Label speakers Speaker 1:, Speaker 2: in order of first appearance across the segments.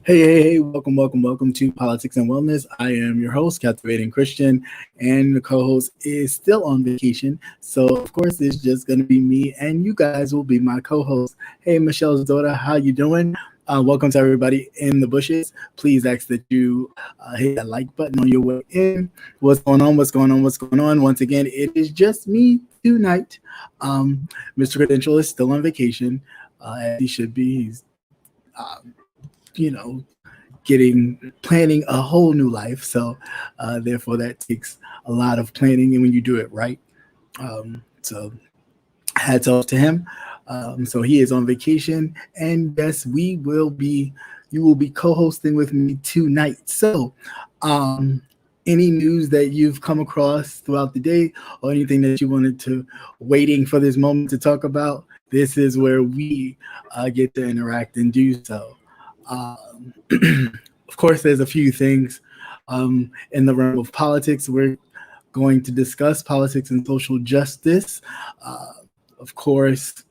Speaker 1: Hey, welcome to Politics and Wellness. I am your host, Captivating Christian, and the co-host is still on vacation. So, of course, it's just going to be me, and you guys will be my co-host. Hey, Michelle's daughter, how you doing? Welcome to everybody in the bushes. Please ask that you hit that like button on your way in. What's going on? Once again, it is just me tonight. Mr. Credential is still on vacation, as he should be. He's um, planning a whole new life. So therefore that takes a lot of planning, and when you do it right. So hats off to him. So he is on vacation, and yes, you will be co-hosting with me tonight. So any news that you've come across throughout the day, or anything that you wanted to waiting for this moment to talk about, this is where we get to interact and do so. Of course, there's a few things in the realm of politics. We're going to discuss politics and social justice. Of course,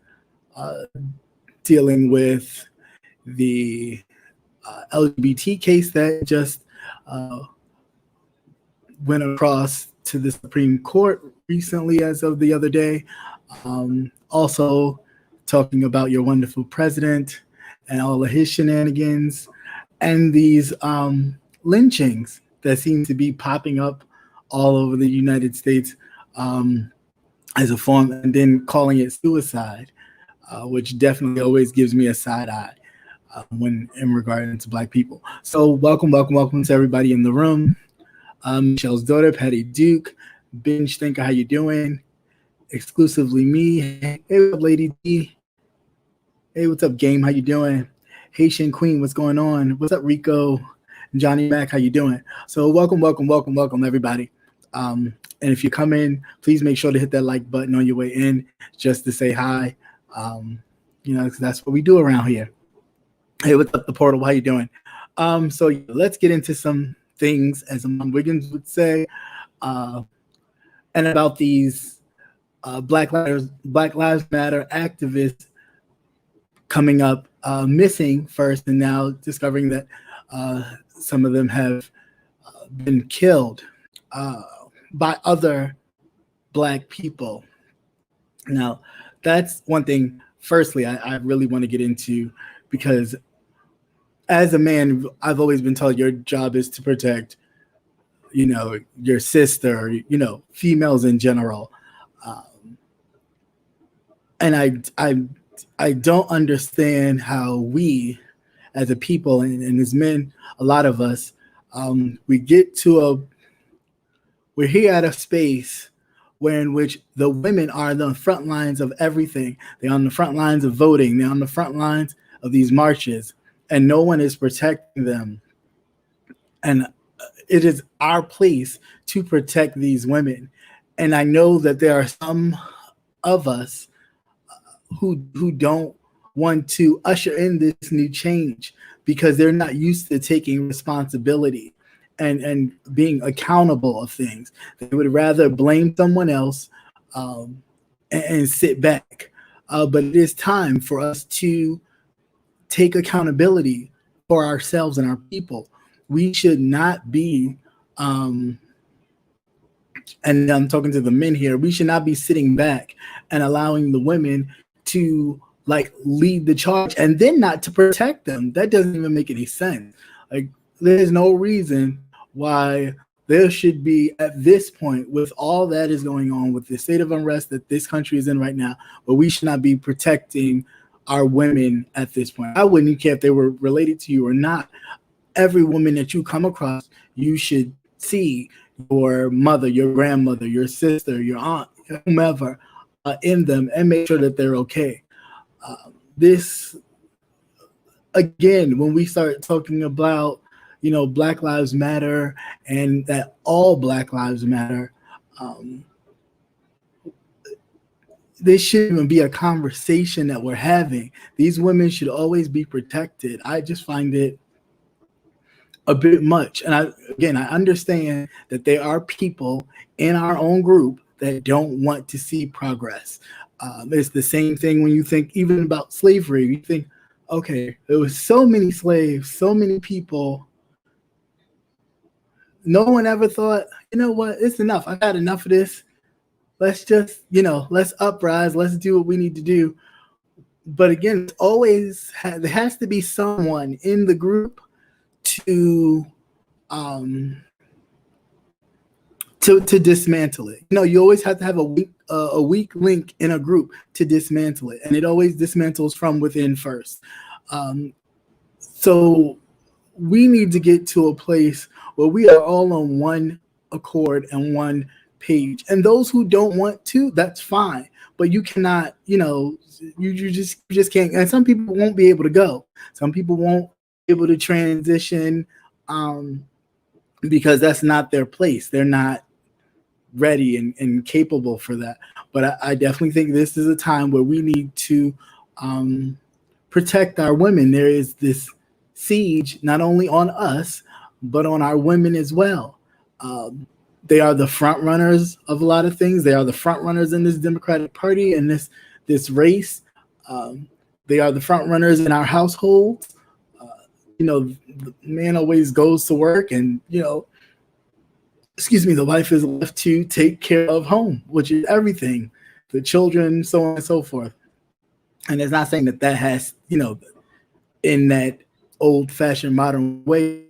Speaker 1: dealing with the LGBT case that just went across to the Supreme Court recently, as of the other day. Also, talking about your wonderful president and all of his shenanigans, and these lynchings that seem to be popping up all over the United States as a form, and then calling it suicide, which definitely always gives me a side eye when in regard to Black people. So welcome to everybody in the room. Michelle's daughter, Patty Duke, Binge Thinker, how you doing? Exclusively me. Hey, what's up, Lady D? Hey, what's up, Game? How you doing? Haitian Queen, what's going on? What's up, Rico? Johnny Mac, how you doing? So welcome, everybody. And if you come in, please make sure to hit that like button on your way in, just to say hi. Cause that's what we do around here. Hey, what's up, The Portal? How you doing? So let's get into some things, as Amon Wiggins would say, and about these Black Lives Matter activists coming up missing first, and now discovering that some of them have been killed by other Black people. Now, that's one thing, firstly, I really want to get into, because as a man, I've always been told your job is to protect, your sister, females in general. And I don't understand how we, as a people and as men, a lot of us, we're here at a space in which the women are on the front lines of everything. They're on the front lines of voting. They're on the front lines of these marches, and no one is protecting them. And it is our place to protect these women. And I know that there are some of us who don't want to usher in this new change, because they're not used to taking responsibility and being accountable of things. They would rather blame someone else and sit back. But it is time for us to take accountability for ourselves and our people. We should not be, and I'm talking to the men here, we should not be sitting back and allowing the women to lead the charge and then not to protect them. That doesn't even make any sense. There's no reason why there should be, at this point, with all that is going on, with the state of unrest that this country is in right now, but we should not be protecting our women at this point. I wouldn't care if they were related to you or not. Every woman that you come across, you should see your mother, your grandmother, your sister, your aunt, whomever, in them, and make sure that they're okay. This, again, when we start talking about, Black Lives Matter, and that all Black Lives Matter, this shouldn't even be a conversation that we're having. These women should always be protected. I just find it a bit much. And I understand that there are people in our own group that don't want to see progress. It's the same thing when you think even about slavery. You think, Okay, there was so many slaves, so many people. No one ever thought, you know what, it's enough. I got enough of this. Let's just, let's uprise. Let's do what we need to do. But again, it's always there has to be someone in the group to um, to dismantle it. You always have to have a weak link in a group to dismantle it, and it always dismantles from within first. So we need to get to a place where we are all on one accord and one page. And those who don't want to, that's fine. But you cannot, you just can't. And some people won't be able to go. Some people won't be able to transition because that's not their place. They're not ready and capable for that. But I definitely think this is a time where we need to protect our women. There is this siege not only on us, but on our women as well. They are the front runners of a lot of things. They are the front runners in this Democratic Party and this race. They are the front runners in our households. The man always goes to work, and the wife is left to take care of home, which is everything, the children, so on and so forth. And it's not saying that has, in that old-fashioned modern way.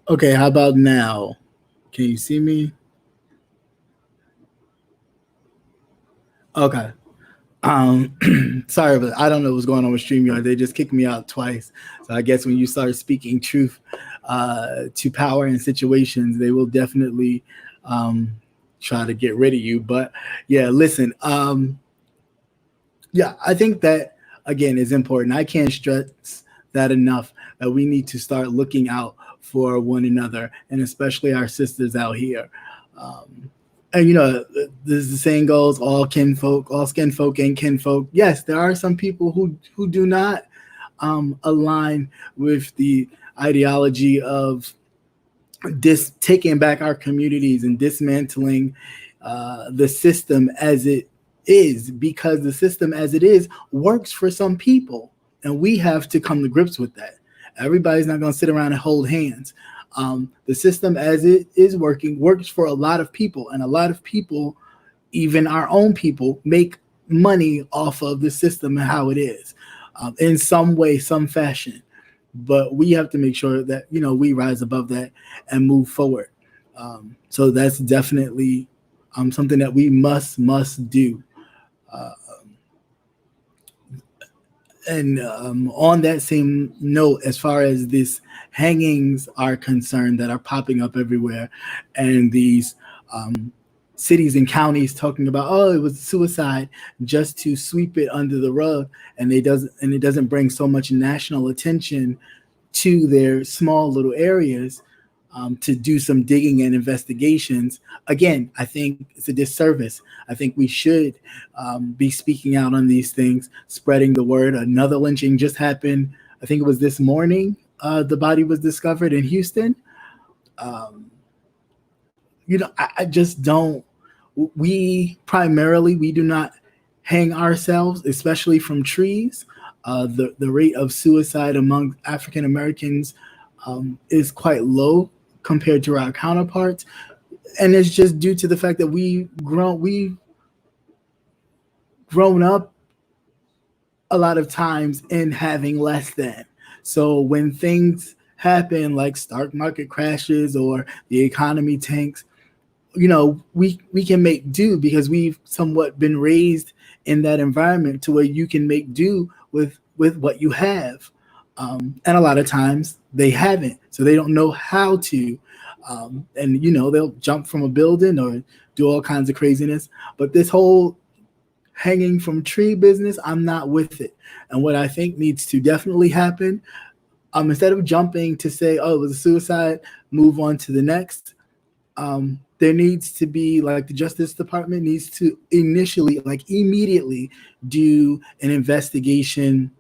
Speaker 1: Okay, how about now? Can you see me? Okay. Sorry, but I don't know what's going on with StreamYard. They just kicked me out twice. So I guess when you start speaking truth to power and situations, they will definitely try to get rid of you. But yeah, listen. I think that again is important. I can't stress that enough that we need to start looking out for one another, and especially our sisters out here. And as the saying goes, all skin folk ain't kinfolk. Yes, there are some people who do not align with the ideology of taking back our communities and dismantling the system as it is, because the system as it is works for some people, and we have to come to grips with that. Everybody's not going to sit around and hold hands. The system as it is works for a lot of people, and a lot of people, even our own people, make money off of the system and how it is in some way, some fashion. But we have to make sure that we rise above that and move forward. So that's definitely something that we must do. And on that same note, as far as these hangings are concerned that are popping up everywhere, and these cities and counties talking about, oh, it was suicide, just to sweep it under the rug, and it doesn't bring so much national attention to their small little areas. to do some digging and investigations. Again, I think it's a disservice. I think we should be speaking out on these things, spreading the word. Another lynching just happened. I think it was this morning. The body was discovered in Houston. I just don't. We do not hang ourselves, especially from trees. The rate of suicide among African Americans is quite low compared to our counterparts, and it's just due to the fact that we've grown up a lot of times in having less than. So when things happen like stock market crashes or the economy tanks, we can make do because we've somewhat been raised in that environment to where you can make do with what you have. And a lot of times they haven't, so they don't know how to. And they'll jump from a building or do all kinds of craziness. But this whole hanging from tree business, I'm not with it. And what I think needs to definitely happen, instead of jumping to say, oh, it was a suicide, move on to the next. There needs to be, like, the Justice Department needs to immediately do an investigation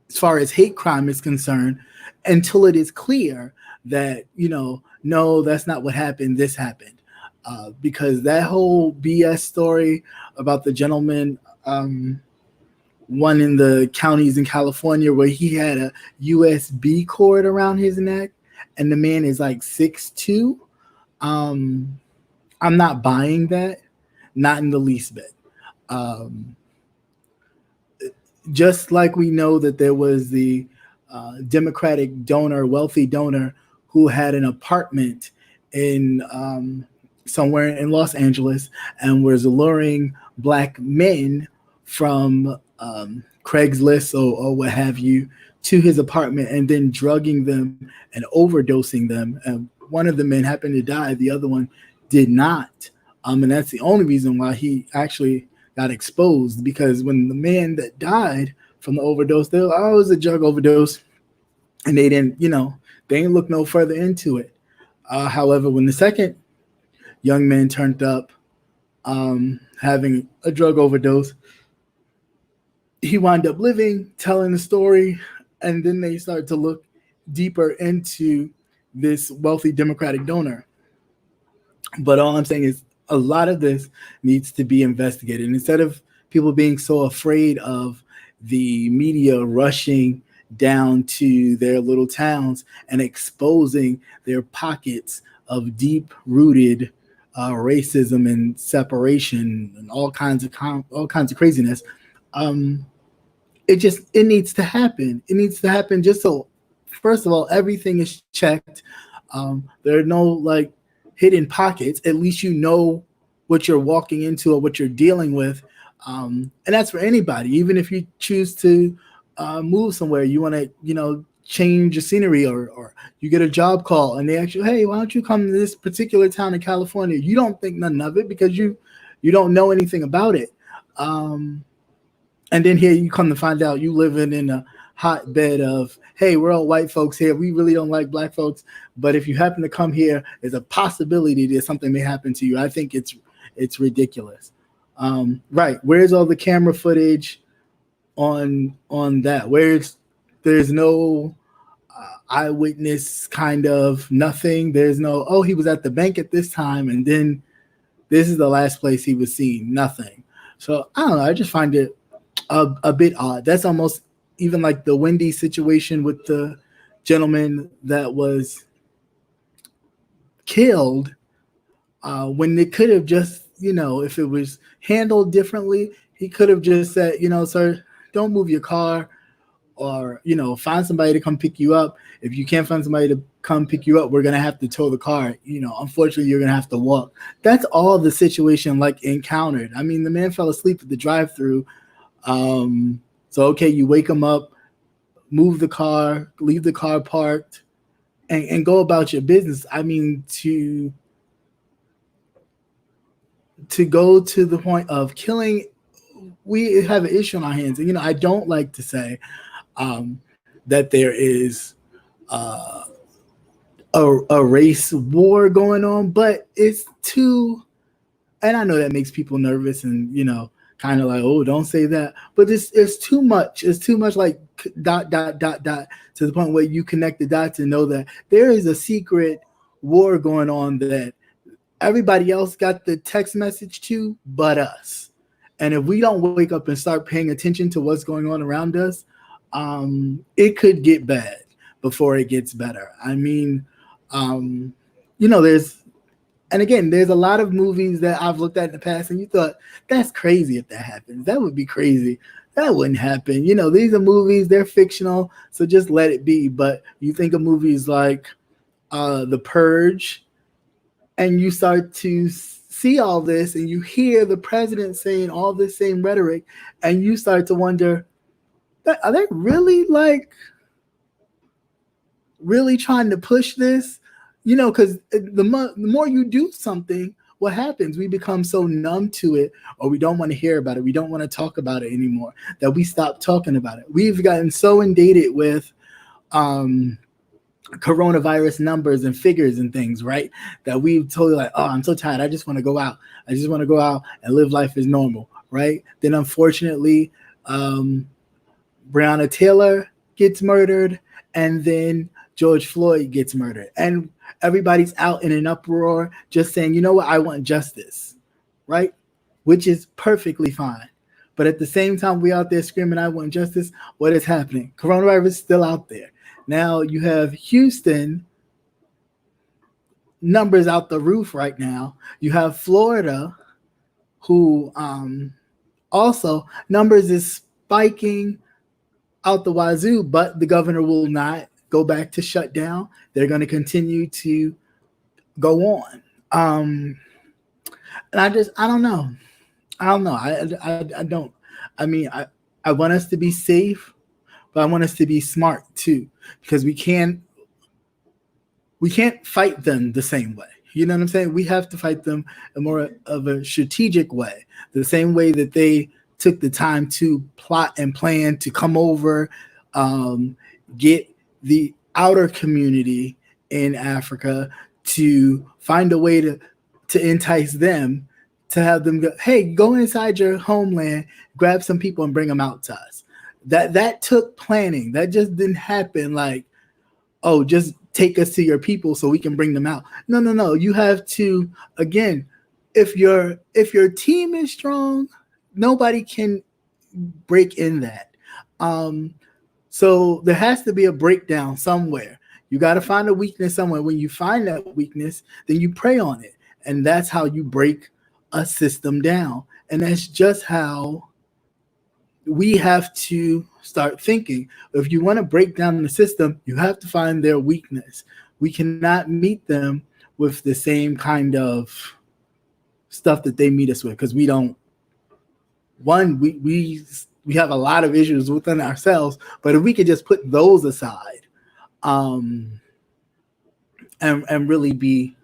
Speaker 1: as far as hate crime is concerned, until it is clear that, no, that's not what happened, this happened. Because that whole BS story about the gentleman, one in the counties in California where he had a USB cord around his neck, and the man is like 6'2". I'm not buying that, not in the least bit. Just like we know that there was the Democratic donor, wealthy donor, who had an apartment in somewhere in Los Angeles and was alluring Black men from Craigslist or what have you to his apartment and then drugging them and overdosing them. And one of the men happened to die. The other one did not. And that's the only reason why he actually got exposed, because when the man that died from the overdose, they were like, oh, it was a drug overdose. And they didn't look no further into it. However, when the second young man turned up having a drug overdose, he wound up living, telling the story, and then they started to look deeper into this wealthy Democratic donor. But all I'm saying is a lot of this needs to be investigated. And instead of people being so afraid of the media rushing down to their little towns and exposing their pockets of deep-rooted racism and separation and all kinds of craziness, it needs to happen. It needs to happen just so, first of all, everything is checked. There are no hidden pockets. At least you know what you're walking into or what you're dealing with. And that's for anybody. Even if you choose to move somewhere, you want to, change your scenery, or you get a job call and they ask you, hey, why don't you come to this particular town in California? You don't think nothing of it because you don't know anything about it. And then here you come to find out you living in a hotbed of, hey, we're all white folks here. We really don't like Black folks. But if you happen to come here, there's a possibility that something may happen to you. I think it's ridiculous. Right. Where's all the camera footage on that? There's no eyewitness kind of nothing. There's no, oh, he was at the bank at this time, and then this is the last place he was seen. Nothing. So I don't know. I just find it a bit odd. That's almost even like the Wendy situation with the gentleman that was killed, when they could have just, if it was handled differently, he could have just said, sir, don't move your car, or, find somebody to come pick you up. If you can't find somebody to come pick you up, we're going to have to tow the car. Unfortunately, you're going to have to walk. That's all the situation encountered. I mean, the man fell asleep at the drive-thru. So, okay, you wake him up, move the car, leave the car parked, and go about your business. I mean, to go to the point of killing, we have an issue on our hands. And, I don't like to say that there is a race war going on, but it's too. And I know that makes people nervous, and kind of like, oh, don't say that. But it's too much. It's too much like dot dot dot dot to the point where you connect the dots and know that there is a secret war going on that everybody else got the text message to, but us. And if we don't wake up and start paying attention to what's going on around us, it could get bad before it gets better. I mean, there's a lot of movies that I've looked at in the past, and you thought that's crazy if that happens. That would be crazy. That wouldn't happen. These are movies; they're fictional, so just let it be. But you think of movies like The Purge, and you start to see all this, and you hear the president saying all this same rhetoric, and you start to wonder, are they really trying to push this? Because the more you do something, what happens? We become so numb to it, or we don't want to hear about it. We don't want to talk about it anymore, that we stop talking about it. We've gotten so inundated with coronavirus numbers and figures and things, right? That we've totally like, oh, I'm so tired. I just want to go out. I just want to go out and live life as normal, right? Then unfortunately, Breonna Taylor gets murdered, and then George Floyd gets murdered. And everybody's out in an uproar just saying, you know what, I want justice, right? Which is perfectly fine. But at the same time, we out there screaming, I want justice. What is happening? Coronavirus is still out there. Now you have Houston numbers out the roof right now. You have Florida, who also numbers is spiking out the wazoo, but the governor will not go back to shut down. They're going to continue to go on. And I don't know. I want us to be safe, but I want us to be smart too, because we can't fight them the same way. You know what I'm saying? We have to fight them in more of a strategic way, the same way that they took the time to plot and plan to come over, get the outer community in Africa to find a way to entice them, to have them go, hey, go inside your homeland, grab some people and bring them out to us. That took planning. That just didn't happen like, oh, just take us to your people so we can bring them out. No. You have to, again, if your team is strong, nobody can break in that. So there has to be a breakdown somewhere. You got to find a weakness somewhere. When you find that weakness, then you prey on it. And that's how you break a system down. And that's just how we have to start thinking. If you want to break down the system, you have to find their weakness. We cannot meet them with the same kind of stuff that they meet us with, because we don't. One, we have a lot of issues within ourselves, but if we could just put those aside, and really be,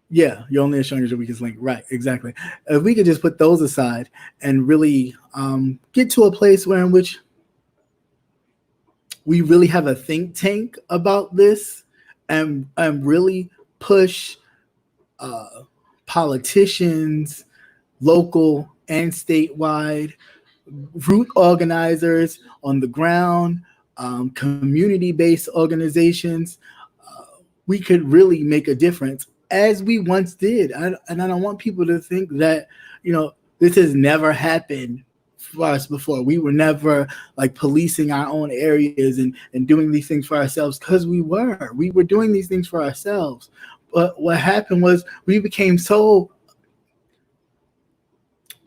Speaker 1: yeah, you're only as strong as your weakest link, right? Exactly. If we could just put those aside and really get to a place where in which we really have a think tank about this, and really push politicians, local and statewide, root organizers on the ground, community-based organizations, we could really make a difference, as we once did. And I don't want people to think that, this has never happened for us before. We were never like policing our own areas and doing these things for ourselves, because we were doing these things for ourselves. But what happened was we became so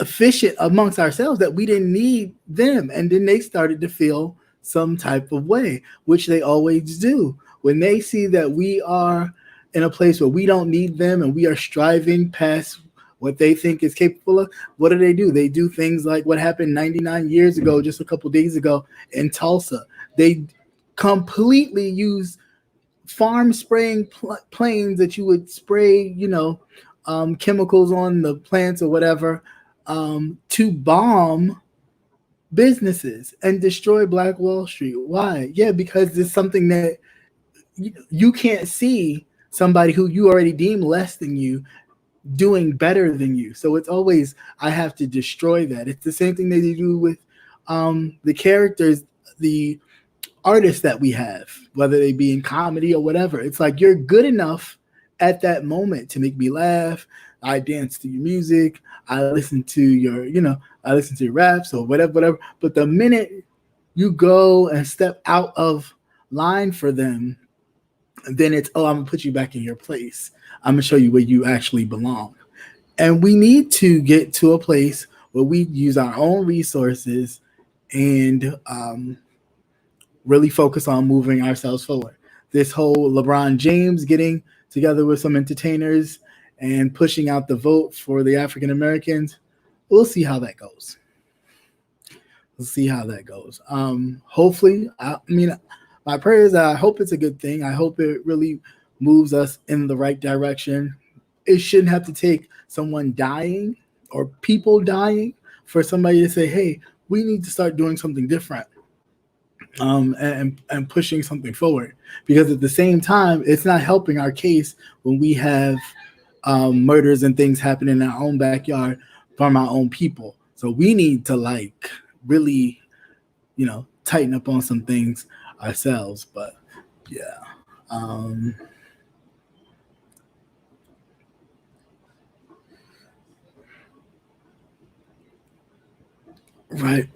Speaker 1: efficient amongst ourselves that we didn't need them. And then they started to feel some type of way, which they always do. When they see that we are in a place where we don't need them and we are striving past what they think is capable of, what do? They do things like what happened 99 years ago, just a couple days ago in Tulsa. They completely use farm spraying planes that you would spray, chemicals on the plants or whatever, to bomb businesses and destroy Black Wall Street. Why? Yeah, because it's something that you can't see somebody who you already deem less than you doing better than you. So it's always, I have to destroy that. It's the same thing that they do with the characters, the artists that we have, whether they be in comedy or whatever. It's like, you're good enough at that moment to make me laugh. I dance to your music. I listen to your, I listen to your raps or whatever. But the minute you go and step out of line for them, then it's, oh, I'm gonna put you back in your place. I'm gonna show you where you actually belong. And we need to get to a place where we use our own resources and really focus on moving ourselves forward. This whole LeBron James getting together with some entertainers and pushing out the vote for the African Americans, we'll see how that goes. We'll see how that goes. Hopefully, my prayer is that I hope it's a good thing. I hope it really moves us in the right direction. It shouldn't have to take someone dying or people dying for somebody to say, hey, we need to start doing something different. And pushing something forward, because at the same time, it's not helping our case when we have murders and things happen in our own backyard from our own people. So we need to really, tighten up on some things ourselves. But yeah. Right.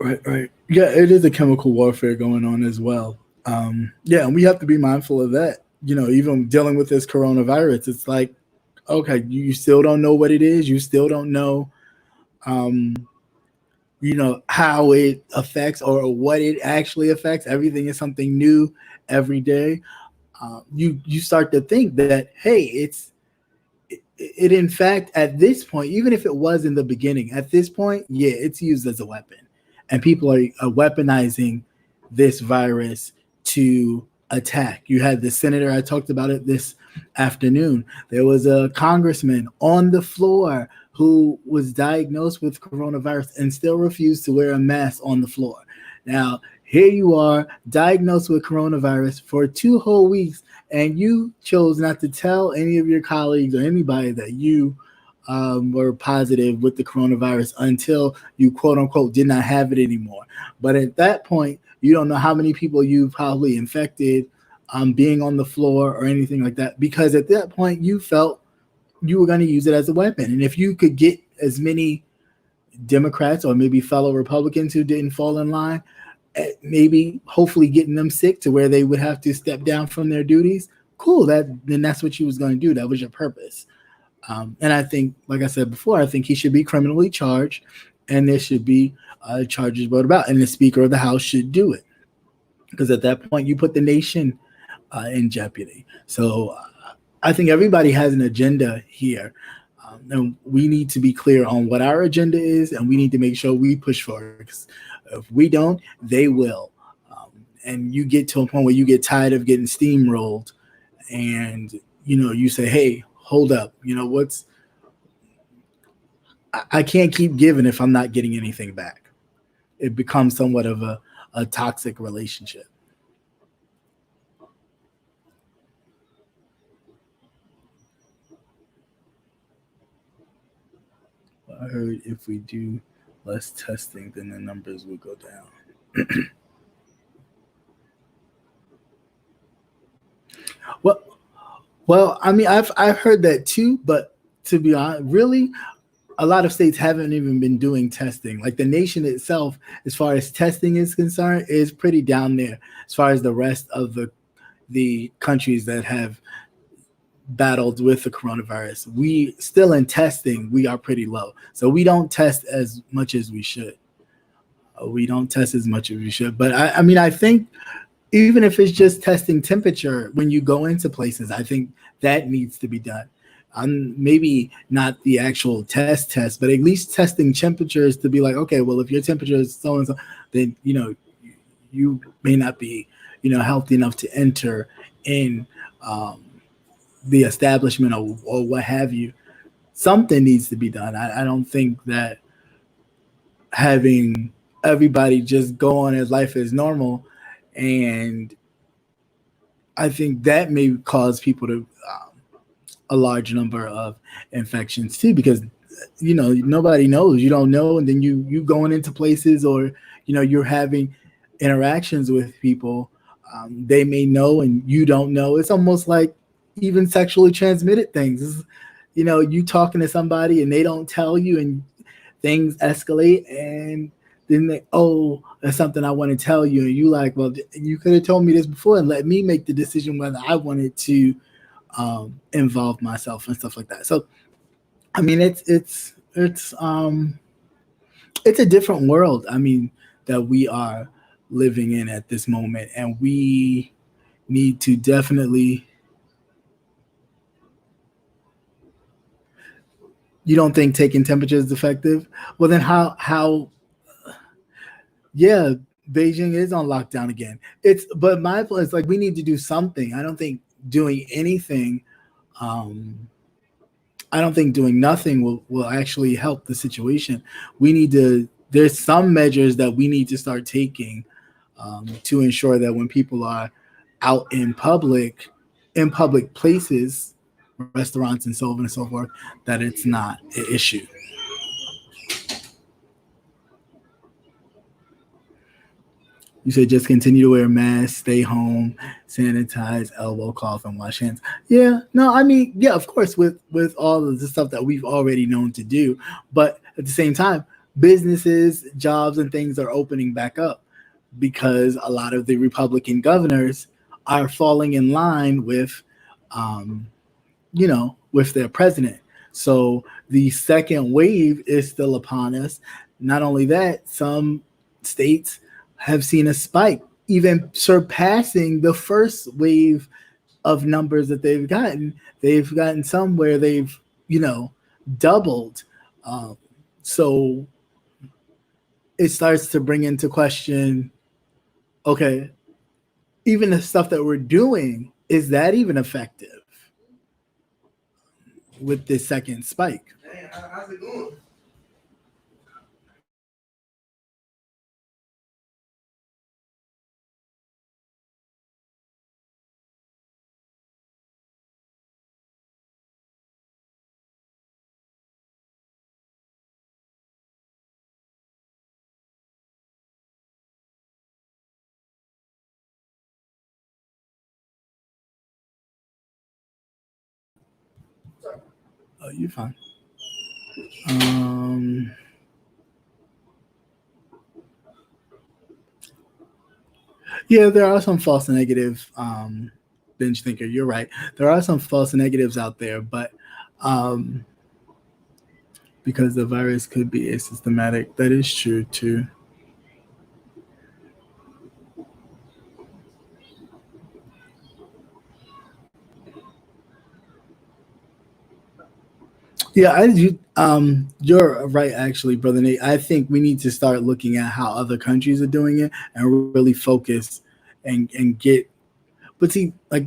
Speaker 1: Yeah, it is a chemical warfare going on as well. Yeah, and we have to be mindful of that. Even dealing with this coronavirus, it's like, okay, you still don't know what it is. You still don't know, how it affects or what it actually affects. Everything is something new every day. You start to think that, hey, it in fact, at this point, even if it was in the beginning, at this point, yeah, it's used as a weapon, and people are weaponizing this virus to attack. You had the senator, I talked about it this afternoon. There was a congressman on the floor who was diagnosed with coronavirus and still refused to wear a mask on the floor. Now, here you are, diagnosed with coronavirus for 2 whole weeks, and you chose not to tell any of your colleagues or anybody that you were positive with the coronavirus until you, quote unquote, did not have it anymore. But at that point, you don't know how many people you probably infected being on the floor or anything like that, because at that point, you felt you were going to use it as a weapon. And if you could get as many Democrats or maybe fellow Republicans who didn't fall in line, maybe hopefully getting them sick to where they would have to step down from their duties, cool, then that's what you was going to do. That was your purpose. And I think, like I said before, I think he should be criminally charged, and there should be charges brought about, and the Speaker of the House should do it, because at that point you put the nation in jeopardy. So I think everybody has an agenda here. And we need to be clear on what our agenda is, and we need to make sure we push for it. If we don't, they will. And you get to a point where you get tired of getting steamrolled, and you say, hey, hold up, I can't keep giving if I'm not getting anything back. It becomes somewhat of a toxic relationship. I heard if we do less testing, then the numbers will go down. Well, I mean, I've heard that too, but to be honest, really, a lot of states haven't even been doing testing. Like the nation itself, as far as testing is concerned, is pretty down there as far as the rest of the countries that have battled with the coronavirus. We still in testing, we are pretty low. So we don't test as much as we should. But I mean, I think even if it's just testing temperature when you go into places, I think that needs to be done. Maybe not the actual test, but at least testing temperatures to be like, okay, well, if your temperature is so and so, then you may not be healthy enough to enter in the establishment or what have you. Something needs to be done. I don't think that having everybody just go on as life as normal and I think that may cause people to a large number of infections too, because nobody knows. You don't know, and then you going into places, or you're having interactions with people. They may know and you don't know. It's almost like even sexually transmitted things. You talking to somebody and they don't tell you, and things escalate, and then that's something I want to tell you, and you like, well, you could have told me this before and let me make the decision whether I wanted to involve myself and stuff like that. So I mean, it's a different world. I mean, that we are living in at this moment, and we need to definitely. You don't think taking temperature is effective? Well, then how? Yeah, Beijing is on lockdown again. But my point is, like, we need to do something. I don't think doing anything. Um, I don't think doing nothing will actually help the situation. There's some measures that we need to start taking to ensure that when people are out in public places, restaurants and so on and so forth, that it's not an issue. You said just continue to wear masks, stay home, sanitize, elbow, cough, and wash hands. Yeah, no, I mean, yeah, of course, with all of the stuff that we've already known to do, but at the same time, businesses, jobs, and things are opening back up because a lot of the Republican governors are falling in line um, with their president. So the second wave is still upon us. Not only that, some states have seen a spike, even surpassing the first wave of numbers that they've gotten. They've gotten some where they've, doubled. Um, so it starts to bring into question, okay, even the stuff that we're doing, is that even effective with this second spike? Hey, how's it going? Oh, you're fine. Um, yeah, there are some false negative binge thinker. You're right. There are some false negatives out there, but um, because the virus could be asymptomatic, that is true too. Yeah, you're right, actually, brother Nate. I think we need to start looking at how other countries are doing it and really focus and get. But see, like,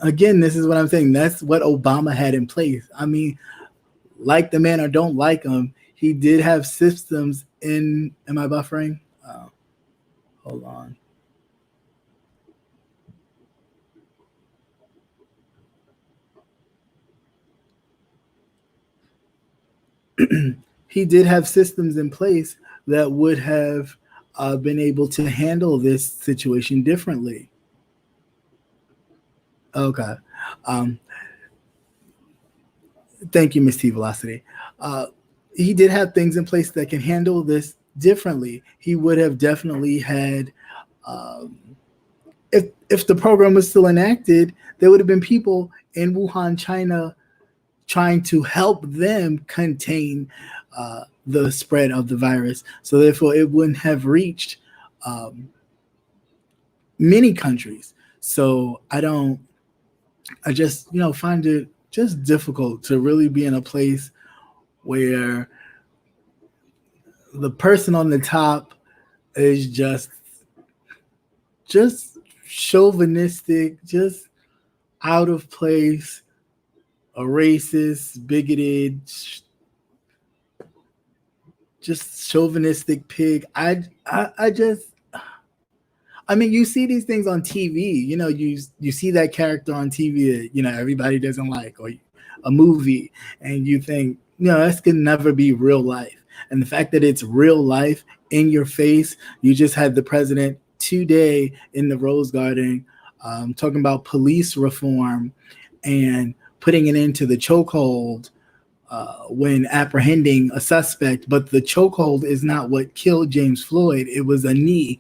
Speaker 1: again, this is what I'm saying. That's what Obama had in place. I mean, like the man or don't like him, he did have systems in. Am I buffering? Hold on. He did have systems in place that would have been able to handle this situation differently. Okay. Um, Thank you, Miss T Velocity. Uh, he did have things in place that can handle this differently. He would have definitely had, um, if the program was still enacted, there would have been people in Wuhan, China, trying to help them contain the spread of the virus. So therefore, it wouldn't have reached um, many countries. So I just find it just difficult to really be in a place where the person on the top is just chauvinistic, just out of place, a racist, bigoted, just chauvinistic pig. I just I mean, you see these things on TV. You see that character on TV that everybody doesn't like, or a movie, and you think, this could never be real life. And the fact that it's real life in your face, you just had the president today in the Rose Garden talking about police reform and putting it into the chokehold when apprehending a suspect. But the chokehold is not what killed James Floyd. It was a knee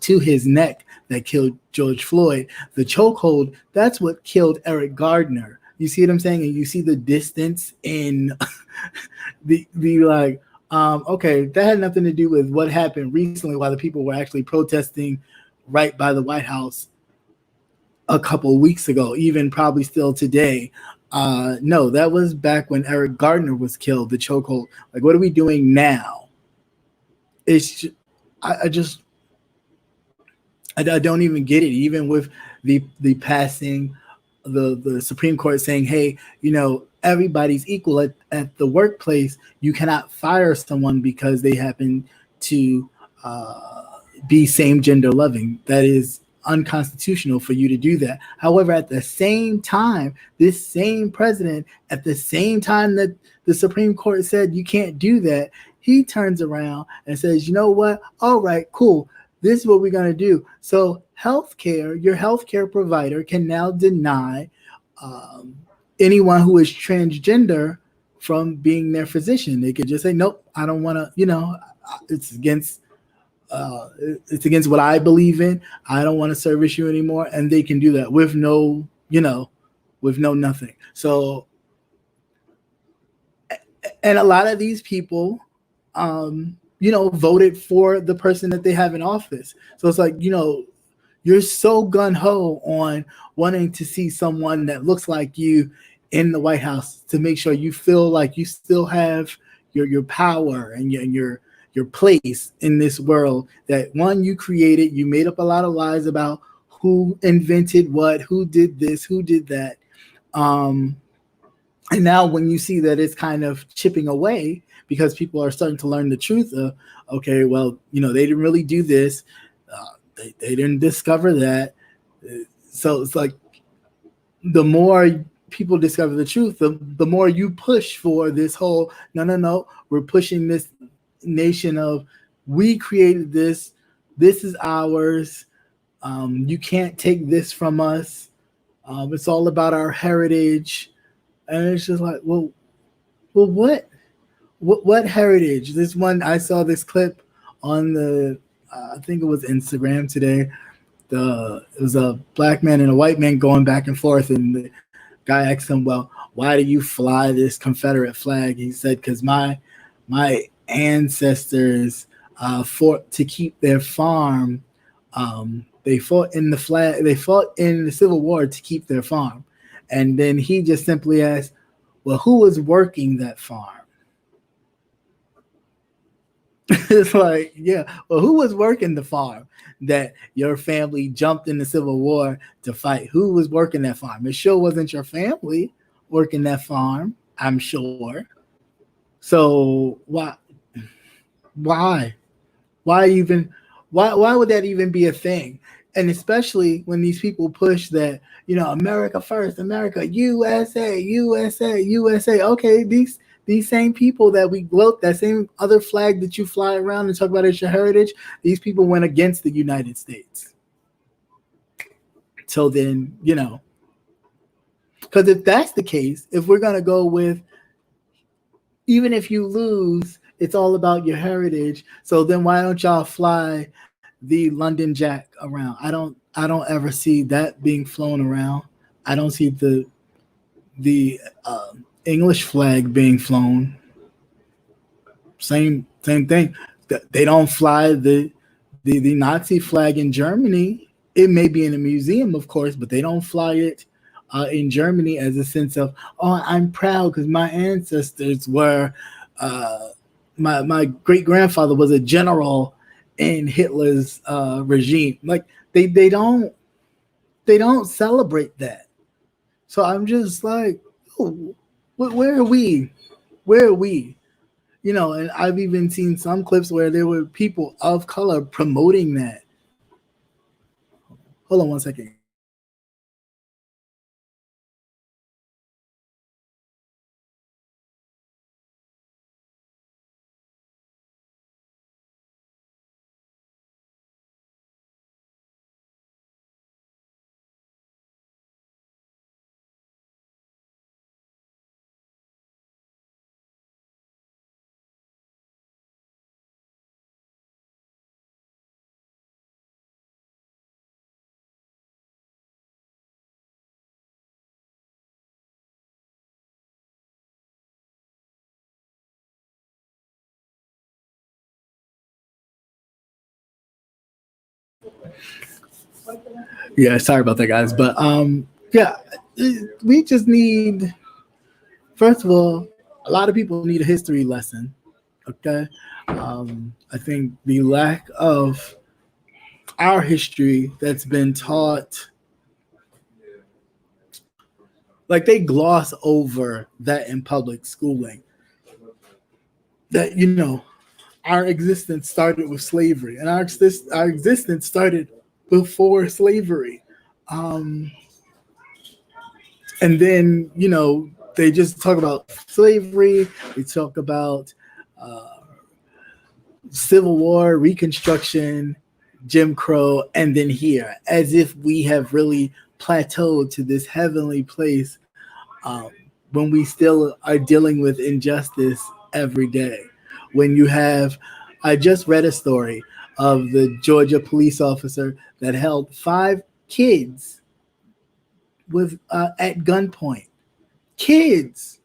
Speaker 1: to his neck that killed George Floyd. The chokehold, that's what killed Eric Gardner. You see what I'm saying? And you see the distance in the like, okay, that had nothing to do with what happened recently while the people were actually protesting right by the White House a couple of weeks ago, even probably still today. No, that was back when Eric Gardner was killed, the chokehold. Like, what are we doing now? It's just, I don't even get it. Even with the passing, the Supreme Court saying, hey, everybody's equal at the workplace. You cannot fire someone because they happen to be same gender loving. That is unconstitutional for you to do that. However, at the same time, this same president, at the same time that the Supreme Court said you can't do that, he turns around and says, you know what? All right, cool. This is what we're going to do. So healthcare, your healthcare provider can now deny anyone who is transgender from being their physician. They could just say, nope, I don't want to, it's against what I believe in. I don't want to service you anymore. And they can do that with no nothing. So, and a lot of these people, voted for the person that they have in office. So it's like, you're so gun-ho on wanting to see someone that looks like you in the White House to make sure you feel like you still have your power and your place in this world that, one, you created. You made up a lot of lies about who invented what, who did this, who did that. And now when you see that it's kind of chipping away because people are starting to learn the truth of, okay, well, they didn't really do this. They didn't discover that. So it's like the more people discover the truth, the more you push for this whole, no, we're pushing this nation of, we created this. This is ours. You can't take this from us. It's all about our heritage. And it's just like, well, what heritage? This one, I saw this clip on the, I think it was Instagram today. It was a black man and a white man going back and forth, and the guy asked him, well, why do you fly this Confederate flag? He said, because my ancestors fought to keep their farm. They fought in the Civil War to keep their farm. And then he just simply asked, well, who was working that farm? It's like, yeah, well, who was working the farm that your family jumped in the Civil War to fight? Who was working that farm? It sure wasn't your family working that farm, I'm sure. So why would that even be a thing? And especially when these people push that, America first, America, USA, USA, USA. Okay, these same people that we gloat, that same other flag that you fly around and talk about as your heritage, these people went against the United States. So then, because if that's the case, if we're going to go with, even if you lose, it's all about your heritage. So then why don't y'all fly the London Jack around? I don't ever see that being flown around. I don't see the English flag being flown. Same thing. They don't fly the Nazi flag in Germany. It may be in a museum, of course, but they don't fly it in Germany as a sense of, oh, I'm proud because my ancestors were, my great grandfather was a general in Hitler's regime. Like they don't celebrate that. So I'm just like, oh, where are we? Where are we? And I've even seen some clips where there were people of color promoting that. Hold on one second. Yeah, sorry about that, guys. But yeah, we just need, first of all, a lot of people need a history lesson. Okay, I think the lack of our history that's been taught, like they gloss over that in public schooling. That our existence started with slavery, and our existence started before slavery. Um, and then they just talk about slavery. They talk about uh, Civil War, Reconstruction, Jim Crow, and then here, as if we have really plateaued to this heavenly place um, when we still are dealing with injustice every day. When you have, I just read a story of the Georgia police officer that held 5 kids with at gunpoint. Kids,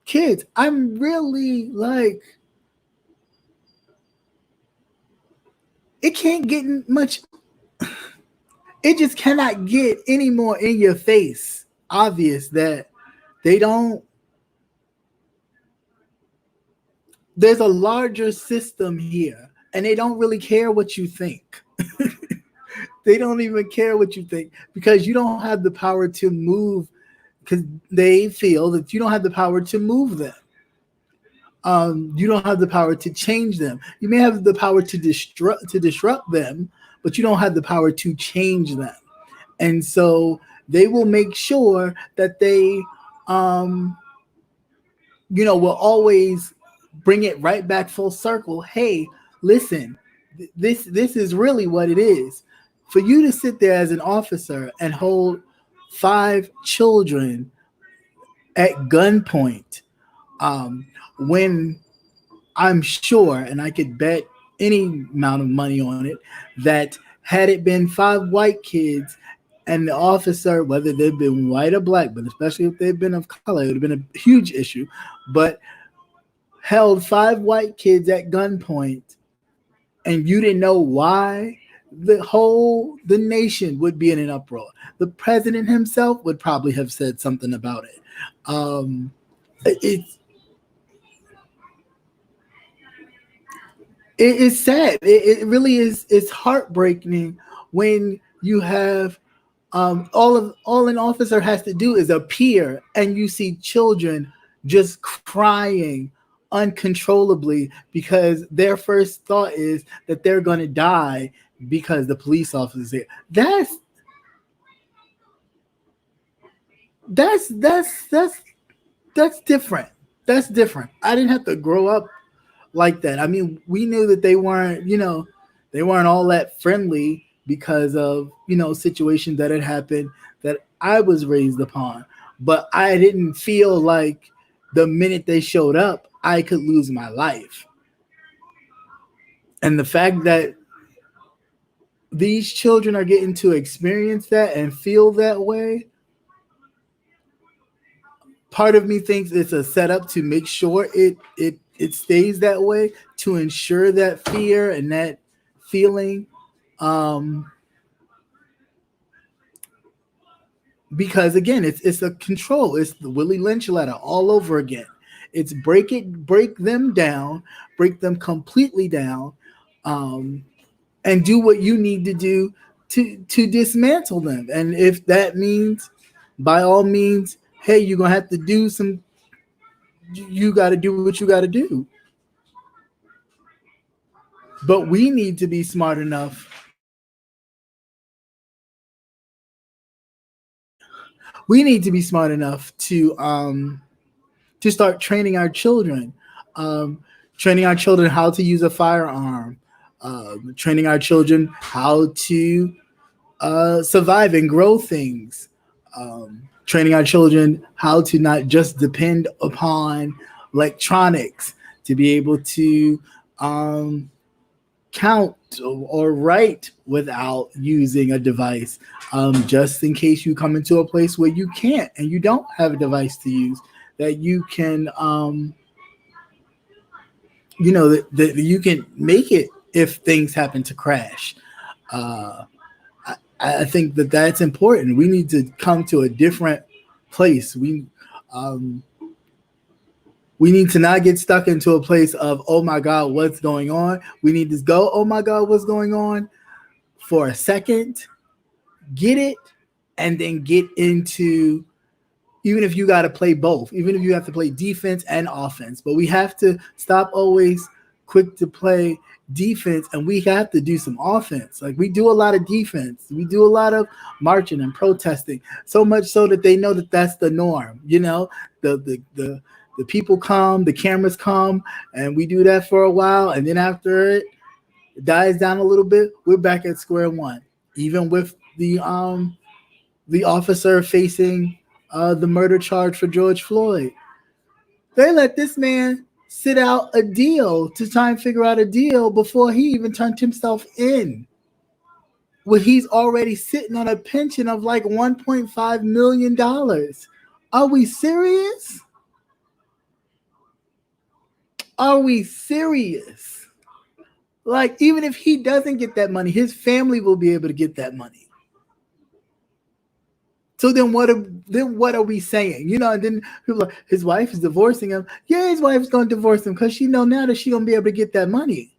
Speaker 1: kids. I'm really like, it can't get much. It just cannot get any more in your face obvious that they don't. There's a larger system here, and they don't really care what you think. They don't even care what you think because you don't have the power to move, because they feel that you don't have the power to move them. You don't have the power to change them. You may have the power to disrupt them, but you don't have the power to change them. And so they will make sure that they, um, will always bring it right back full circle. Hey, listen, this is really what it is. For you to sit there as an officer and hold 5 children at gunpoint, when I'm sure, and I could bet any amount of money on it, that had it been 5 white kids and the officer, whether they've been white or black, but especially if they've been of color, it would have been a huge issue. But held 5 white kids at gunpoint and you didn't know why, the nation would be in an uproar. The president himself would probably have said something about it. It's it's sad. It really is. It's heartbreaking when you have all an officer has to do is appear, and you see children just crying uncontrollably because their first thought is that they're going to die because the police officer's here. That's different. That's different. I didn't have to grow up like that. I mean, we knew that they weren't all that friendly because of, situations that had happened that I was raised upon. But I didn't feel like the minute they showed up, I could lose my life. And the fact that these children are getting to experience that and feel that way, part of me thinks it's a setup to make sure it stays that way, to ensure that fear and that feeling, um, because again, it's a control. It's the Willie Lynch letter all over again. It's break them down, break them completely down, um, and do what you need to do to dismantle them. And if that means, by all means, hey, you're gonna have to do some. You got to do what you got to do. But we need to be smart enough we need to be smart enough to start training our children, training our children how to use a firearm, training our children how to survive and grow things, training our children how to not just depend upon electronics, to be able to count or write without using a device, just in case you come into a place where you can't and you don't have a device to use, that you can that you can make it if things happen to crash. I think that that's important. We need to come to a different place. We need to not get stuck into a place of, oh my God, what's going on? We need to go, oh my God, what's going on, for a second, get it, and then get into, even if you got to play both, even if you have to play defense and offense, but we have to stop always quick to play defense, and we have to do some offense. Like, we do a lot of defense. We do a lot of marching and protesting, so much so that they know that that's the norm. The people come, the cameras come, and we do that for a while, and then after it dies down a little bit, we're back at square one. Even with the officer facing the murder charge for George Floyd, they let this man sit out a deal to try and figure out a deal before he even turned himself in. Well, he's already sitting on a pension of like $1.5 million. Are we serious? Are we serious? Like, even if he doesn't get that money, his family will be able to get that money. So then what are we saying? And then people are like, his wife is divorcing him. Yeah, his wife's going to divorce him because she know now that she's going to be able to get that money.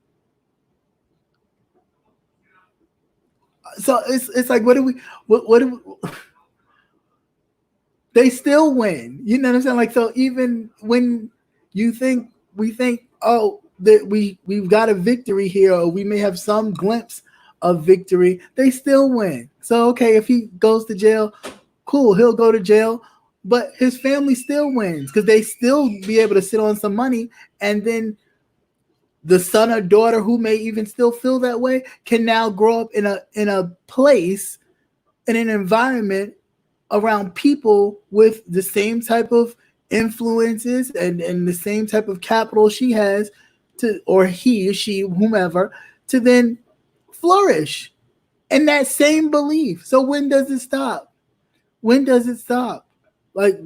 Speaker 1: So it's like, what do we they still win. You know what I'm saying? Like, so even when we think, oh, that we've got a victory here, or we may have some glimpse of victory, they still win. So, okay, if he goes to jail, cool, he'll go to jail, but his family still wins because they still be able to sit on some money, and then the son or daughter who may even still feel that way can now grow up in a place, in an environment around people with the same type of influences and the same type of capital she has, to, or he, she, whomever, to then flourish in that same belief. So when does it stop? When does it stop? Like,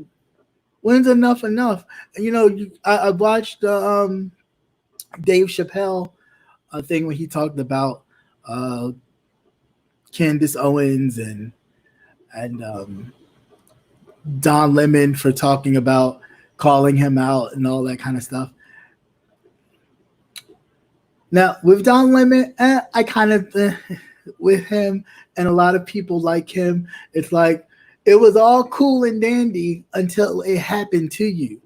Speaker 1: when's enough? I watched Dave Chappelle thing when he talked about Candace Owens and Don Lemon for talking about calling him out and all that kind of stuff. Now, with Don Lemon, I kind of, with him and a lot of people like him, it's like, it was all cool and dandy until it happened to you,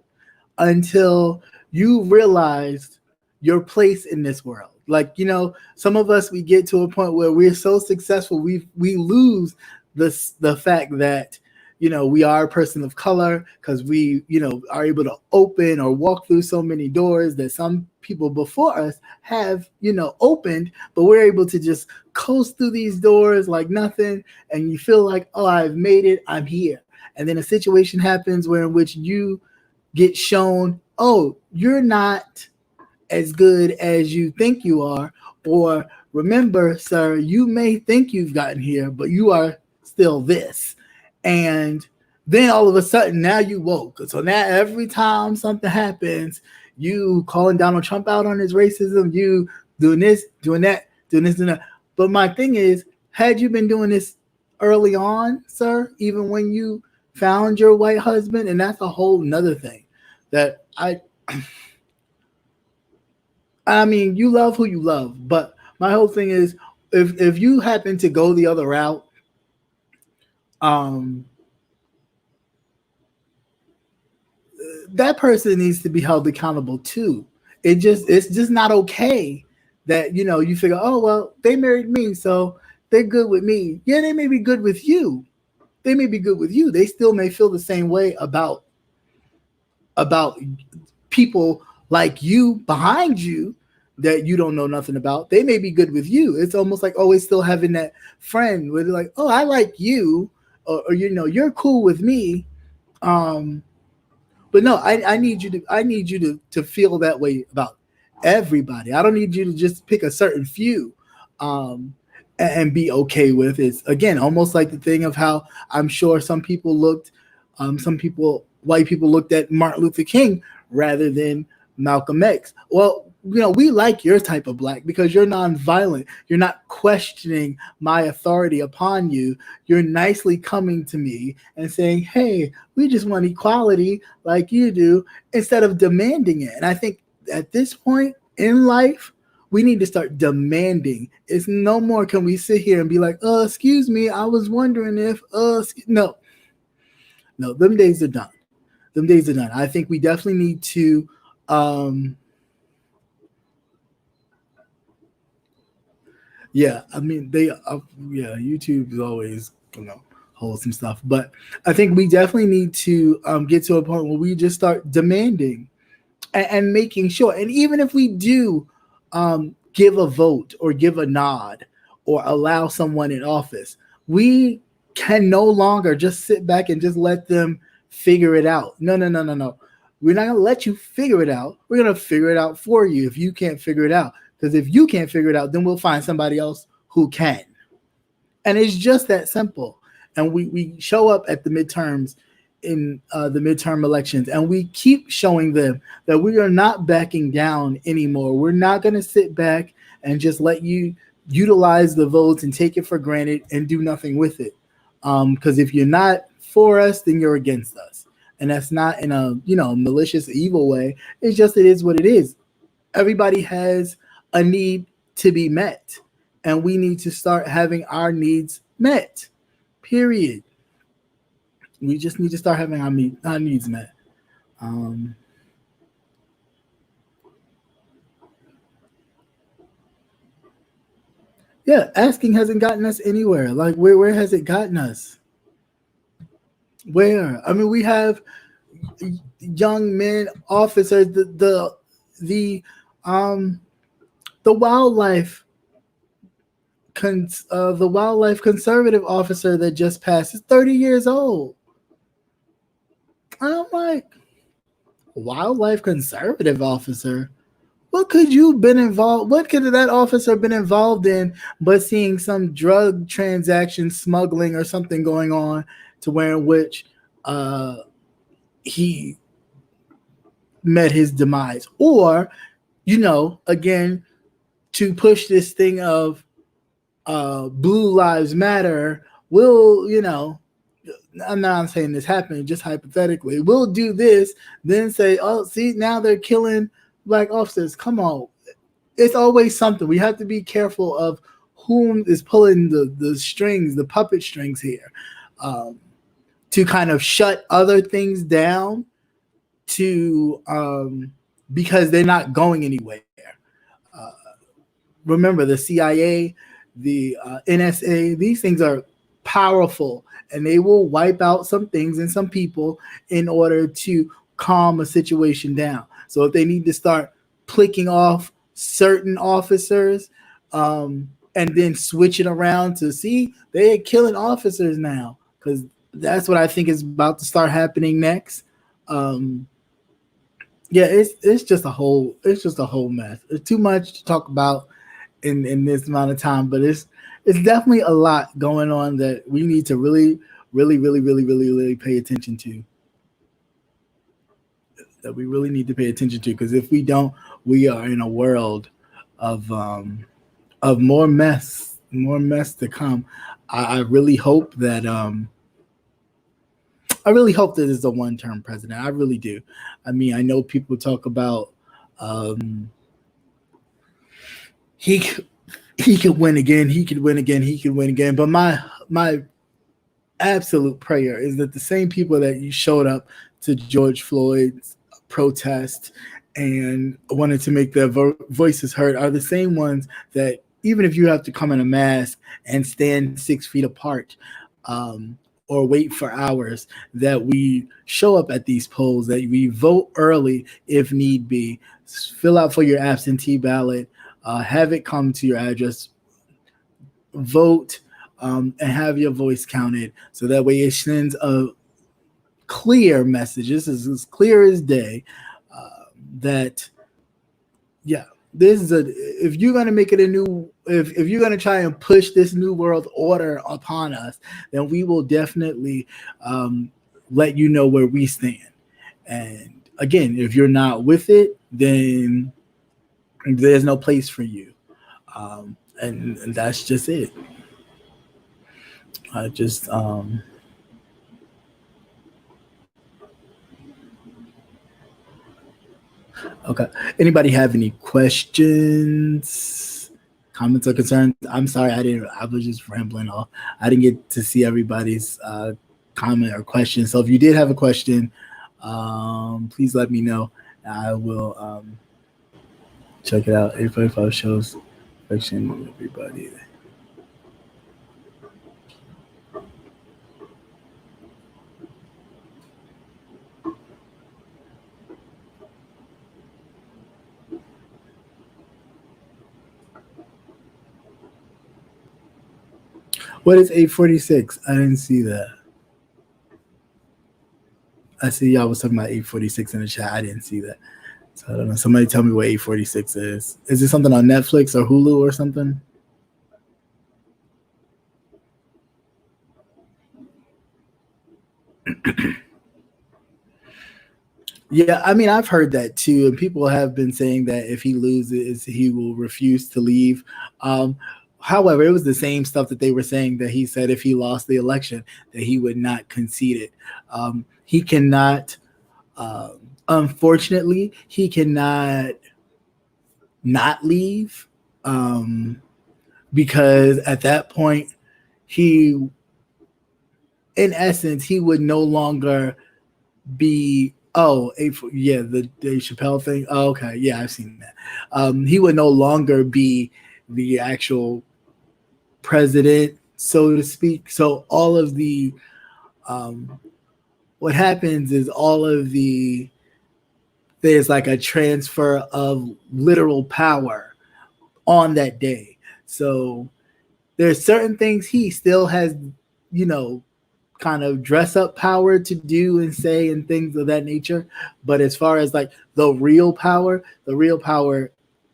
Speaker 1: until you realized your place in this world. Like, some of us, we get to a point where we're so successful, we lose the fact that, we are a person of color, because we, are able to open or walk through so many doors that some people before us have, opened, but we're able to just coast through these doors like nothing. And you feel like, oh, I've made it, I'm here. And then a situation happens in which you get shown, oh, you're not as good as you think you are. Or remember, sir, you may think you've gotten here, but you are still this. And then all of a sudden, now you woke. So now every time something happens, you calling Donald Trump out on his racism, you doing this, doing that, doing this, doing that. But my thing is, had you been doing this early on, sir, even when you found your white husband, and that's a whole nother thing that I mean, you love who you love, but my whole thing is, if you happen to go the other route, that person needs to be held accountable too. It's just not okay that, you figure, oh, well, they married me, so they're good with me. Yeah, they may be good with you, They may be good with you. They still may feel the same way about people like you behind you that you don't know nothing about. They may be good with you. It's almost like always still having that friend where they're like, oh, I like you, or you're cool with me. But no, I need you to feel that way about everybody. I don't need you to just pick a certain few and be okay with it. Again, almost like the thing of how I'm sure white people looked at Martin Luther King rather than Malcolm X. Well, we like your type of black because you're nonviolent. You're not questioning my authority upon you. You're nicely coming to me and saying, hey, we just want equality like you do, instead of demanding it. And I think at this point in life, we need to start demanding. It's no more can we sit here and be like, excuse me, I was wondering if, no, them days are done. Them days are done. I think we definitely need to, YouTube is always, wholesome stuff. But I think we definitely need to get to a point where we just start demanding and making sure. And even if we do give a vote or give a nod or allow someone in office, we can no longer just sit back and just let them figure it out. No. We're not going to let you figure it out. We're going to figure it out for you if you can't figure it out. Because if you can't figure it out, then we'll find somebody else who can. And it's just that simple. And we show up at the midterms in the midterm elections, and we keep showing them that we are not backing down anymore. We're not going to sit back and just let you utilize the votes and take it for granted and do nothing with it. Because if you're not for us, then you're against us. And that's not in a malicious, evil way. It's just it is what it is. Everybody has a need to be met, and we need to start having our needs met. Period. We just need to start having our needs met. Asking hasn't gotten us anywhere. Like, where has it gotten us? Where? I mean, we have young men officers. The wildlife conservative officer that just passed is 30 years old. I'm like, wildlife conservative officer? What could that officer been involved in but seeing some drug transaction, smuggling or something going on to where in which he met his demise? Or, again, to push this thing of Blue Lives Matter, I'm not saying this happened, just hypothetically, we'll do this, then say, oh, see, now they're killing black officers. Come on. It's always something. We have to be careful of whom is pulling the strings, the puppet strings here, to kind of shut other things down because they're not going anywhere. Remember, the CIA, the NSA, these things are powerful, and they will wipe out some things and some people in order to calm a situation down. So if they need to start picking off certain officers and then switch it around to see, they're killing officers now, because that's what I think is about to start happening next. It's just a whole mess. It's too much to talk about in this amount of time, but it's definitely a lot going on that we need to really, really, really, really, really, really pay attention to. That we really need to pay attention to, because if we don't, we are in a world of more mess to come. I really hope that it's a one-term president. I really do. I mean, I know people talk about he could win again. He could win again. But my absolute prayer is that the same people that you showed up to George Floyd's protest and wanted to make their voices heard are the same ones that, even if you have to come in a mask and stand 6 feet apart, or wait for hours, that we show up at these polls, that we vote early if need be, fill out for your absentee ballot, have it come to your address, vote, and have your voice counted, so that way it sends a clear message. This is as clear as day, that yeah, this is a, if you're going to make it a new, if you're going to try and push this new world order upon us, then we will definitely let you know where we stand. And again, if you're not with it, then there's no place for you. And that's just it. I just okay. Anybody have any questions, comments, or concerns? I'm sorry, I was just rambling off. I didn't get to see everybody's comment or question. So if you did have a question, please let me know. I will check it out. 845 shows affection everybody. What is 846? I didn't see that. I see y'all was talking about 846 in the chat. I didn't see that. So I don't know. Somebody tell me what 846 is. Is it something on Netflix or Hulu or something? Yeah, I mean, I've heard that too, and people have been saying that if he loses, he will refuse to leave. However, it was the same stuff that they were saying that he said if he lost the election, that he would not concede it. He cannot, unfortunately, he cannot not leave, because at that point, he, in essence, he would no longer be the Dave Chappelle thing. Oh, okay, yeah, I've seen that. He would no longer be the actual president, so to speak. So all of the what happens is there's like a transfer of literal power on that day. So there's certain things he still has, kind of dress up power to do and say and things of that nature. But as far as like the real power